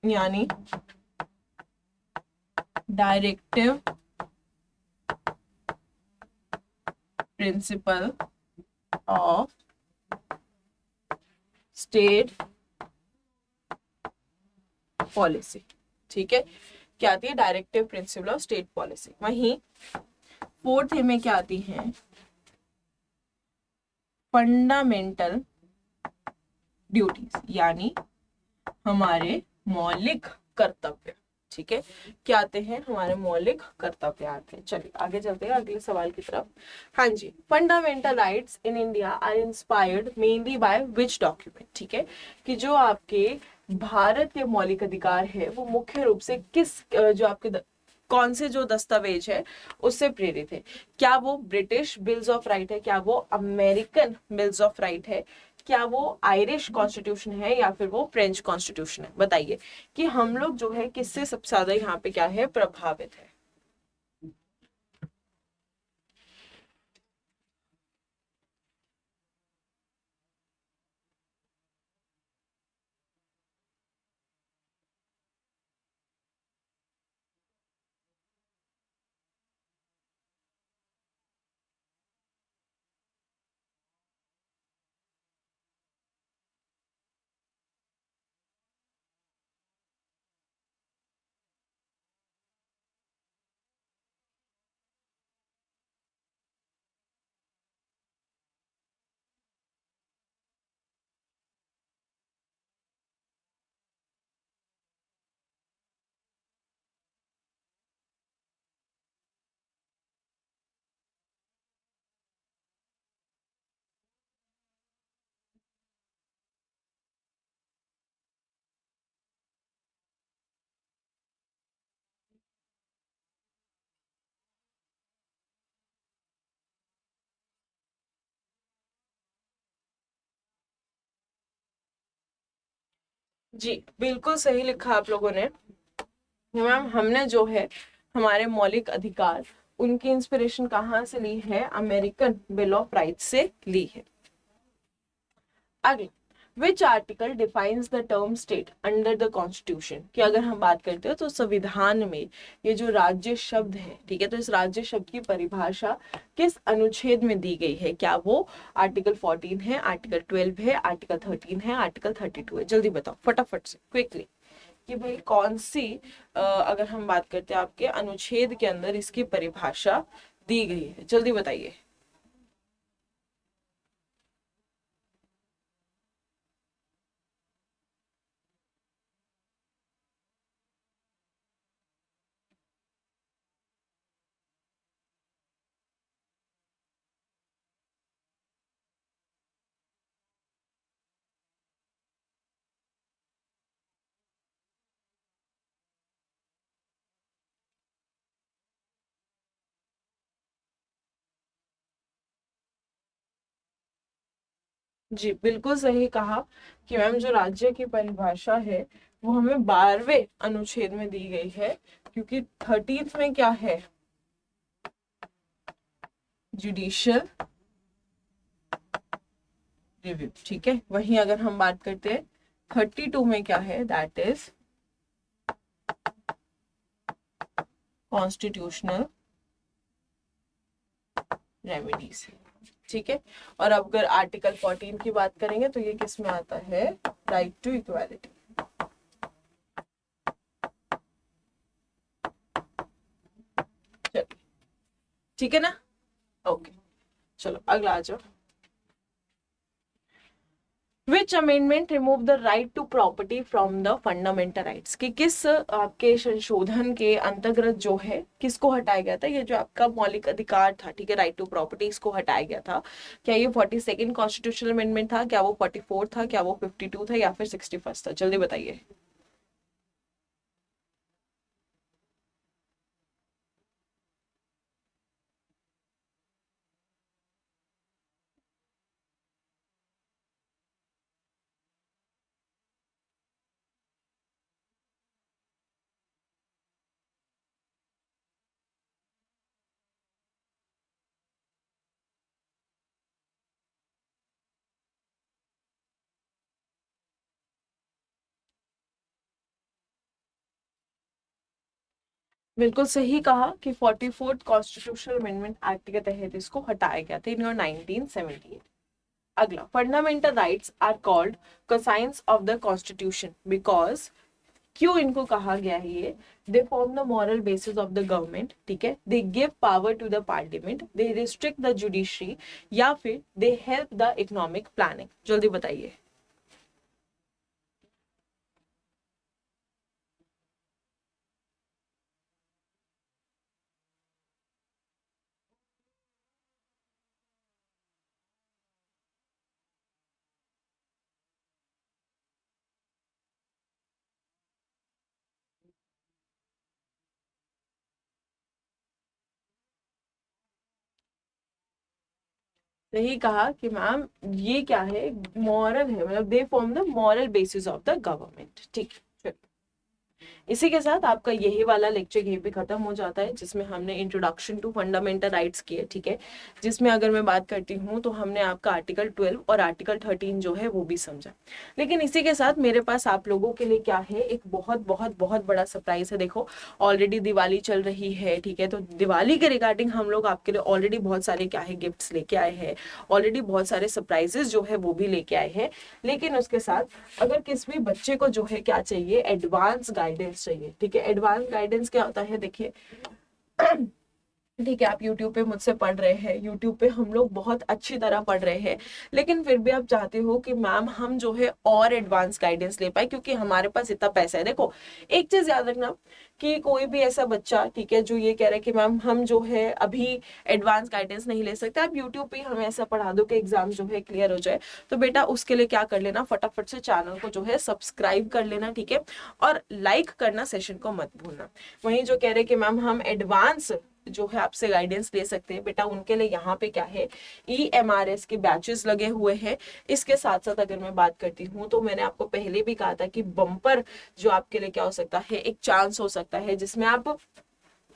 यानी directive principle of state policy, ठीक है, क्या आती है, directive principle of state policy. वहीं फोर्थ ए में क्या आती है, फंडामेंटल ड्यूटीज, यानी हमारे मौलिक कर्तव्य, ठीक है, क्या आते हैं, हमारे मौलिक कर्तव्य आते हैं। चलिए आगे चलते हैं अगले सवाल की तरफ। हाँ जी, fundamental rights in India are inspired mainly by which document, ठीक है, कि जो आपके भारत के मौलिक अधिकार है वो मुख्य रूप से किस जो आपके कौन से जो दस्तावेज है उससे प्रेरित है। क्या वो ब्रिटिश बिल्स ऑफ राइट है, क्या वो अमेरिकन बिल्स ऑफ राइट है, क्या वो आयरिश कॉन्स्टिट्यूशन है, या फिर वो फ्रेंच कॉन्स्टिट्यूशन है। बताइए कि हम लोग जो है किससे सबसे ज्यादा यहाँ पे क्या है, प्रभावित है। जी, बिल्कुल सही लिखा आप लोगों ने। मैम हमने जो है हमारे मौलिक अधिकार, उनकी इंस्पिरेशन कहाँ से ली है, अमेरिकन बिल ऑफ राइट्स से ली है। आगे, which article defines the term state under the constitution, कि अगर हम बात करते हैं तो संविधान में ये जो राज्य शब्द है, ठीक है, तो इस राज्य शब्द की परिभाषा किस अनुच्छेद में दी गई है। क्या वो आर्टिकल 14 है, आर्टिकल 12 है, आर्टिकल 13 है, आर्टिकल 32 है। जल्दी बताओ फटाफट से, क्विकली, कि भाई कौन सी अगर हम बात करते हैं आपके अनुच्छेद के अंदर इसकी परिभाषा दी गई है, जल्दी बताइए। जी बिल्कुल सही कहा कि मैम जो राज्य की परिभाषा है वो हमें 12वें अनुच्छेद में दी गई है, क्योंकि 13th में क्या है, जुडिशियल रिव्यू। ठीक है, वहीं अगर हम बात करते हैं 32 में क्या है, दैट इज कॉन्स्टिट्यूशनल रेमेडीज। ठीक है, और अब अगर आर्टिकल 14 की बात करेंगे तो ये किस में आता है, राइट टू इक्वालिटी। ठीक है ना, ओके चलो अगला आ जाओ। Which amendment remove the right to property from the fundamental rights, कि किस आपके संशोधन के अंतर्गत जो है किसको हटाया गया था, ये जो आपका मौलिक अधिकार था, ठीक है, राइट टू प्रॉपर्टी, इसको हटाया गया था। क्या ये 42nd कॉन्स्टिट्यूशनल अमेंडमेंट था, क्या वो 44 था, क्या वो 52 था, या फिर 61 था, जल्दी बताइए। बिल्कुल सही कहा कि 44th कॉन्स्टिट्यूशनल अमेंडमेंट एक्ट के तहत इसको हटाया गया था इन 1978। अगला, fundamental rights are called conscience of the constitution because, क्यों इनको कहा गया है ये, they form the moral basis of the government, ठीक है, they give power to the parliament, they restrict the judiciary, या फिर they help the economic planning, जल्दी बताइए। सही कहा कि मैम ये क्या है, मॉरल है, मतलब दे form the moral basis of the government. ठीक है, इसी के साथ आपका यही वाला लेक्चर यहीं पे खत्म हो जाता है, जिसमें हमने इंट्रोडक्शन टू फंडामेंटल राइट्स किए, ठीक है, जिसमें अगर मैं बात करती हूँ तो हमने आपका आर्टिकल 12 और आर्टिकल 13 जो है वो भी समझा। लेकिन इसी के साथ मेरे पास आप लोगों के लिए क्या है, एक बहुत बहुत बहुत बड़ा सरप्राइज है। देखो ऑलरेडी दिवाली चल रही है, ठीक है, तो दिवाली के रिगार्डिंग हम लोग आपके लिए ऑलरेडी बहुत सारे क्या है गिफ्ट्स लेके आए हैं, ऑलरेडी बहुत सारे सरप्राइजेस जो है वो भी लेके आए हैं। लेकिन उसके साथ अगर किसी भी बच्चे को जो है क्या चाहिए, एडवांस गाइडेंस चाहिए, ठीक है। एडवांस गाइडेंस क्या होता है, देखिए ठीक है, आप YouTube पे मुझसे पढ़ रहे हैं, YouTube पे हम लोग बहुत अच्छी तरह पढ़ रहे हैं, लेकिन फिर भी आप चाहते हो कि मैम हम जो है और एडवांस गाइडेंस ले पाए, क्योंकि हमारे पास इतना पैसा है। देखो एक चीज याद रखना कि कोई भी ऐसा बच्चा, ठीक है, जो ये कह रहा है कि मैम हम जो है अभी एडवांस गाइडेंस नहीं ले सकते, आप यूट्यूब पे हमें ऐसा पढ़ा दो कि एग्जाम जो है क्लियर हो जाए, तो बेटा उसके लिए क्या कर लेना, फटाफट से चैनल को जो है सब्सक्राइब कर लेना, ठीक है, और लाइक करना सेशन को मत भूलना। वहीं जो कह रहे कि मैम हम एडवांस जो है आपसे गाइडेंस ले सकते हैं, बेटा उनके लिए यहाँ पे क्या है, EMRS के बैचेस लगे हुए हैं। इसके साथ साथ अगर मैं बात करती हूँ तो मैंने आपको पहले भी कहा था कि बम्पर जो आपके लिए क्या हो सकता है, एक चांस हो सकता है जिसमें आप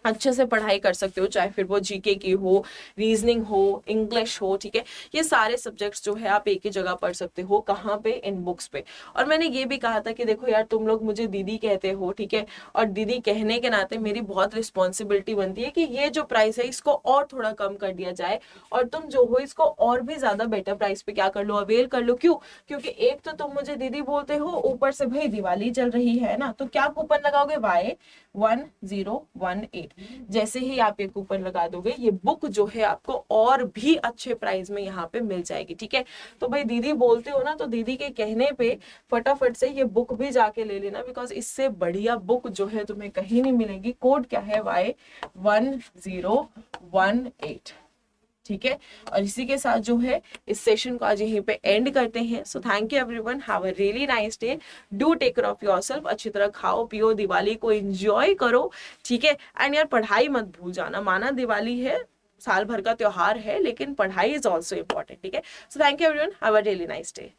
अच्छे से पढ़ाई कर सकते हो, चाहे फिर वो जीके की हो, रीजनिंग हो, इंग्लिश हो, ठीक है, ये सारे सब्जेक्ट्स जो है आप एक ही जगह पढ़ सकते हो, कहाँ पे, इन बुक्स पे। और मैंने ये भी कहा था कि देखो यार तुम लोग मुझे दीदी कहते हो, ठीक है, और दीदी कहने के नाते मेरी बहुत रिस्पॉन्सिबिलिटी बनती है कि ये जो प्राइस है इसको और थोड़ा कम कर दिया जाए, और तुम जो हो इसको और भी ज्यादा बेटर प्राइस पे क्या कर लो, अवेल कर लो। क्यों, क्योंकि एक तो तुम मुझे दीदी बोलते हो, ऊपर से भाई दिवाली चल रही है ना, तो क्या कूपन लगाओगे, Y1018। जैसे ही आप ये कूपन लगा दोगे, ये बुक जो है आपको और भी अच्छे प्राइस में यहाँ पे मिल जाएगी, ठीक है। तो भाई दीदी बोलते हो ना, तो दीदी के कहने पे फटाफट से ये बुक भी जाके ले लेना, बिकॉज इससे बढ़िया बुक जो है तुम्हें कहीं नहीं मिलेगी। कोड क्या है, Y1018, ठीक है। और इसी के साथ जो है इस सेशन को आज यहीं पे एंड करते हैं। So thank you everyone, have a really nice day, do take care of yourself, अच्छी तरह खाओ पियो, दिवाली को एंजॉय करो, ठीक है। एंड यार पढ़ाई मत भूल जाना, माना दिवाली है साल भर का त्योहार है, लेकिन पढ़ाई इज ऑल्सो इम्पॉर्टेंट, ठीक है। सो thank you everyone, have a really nice day.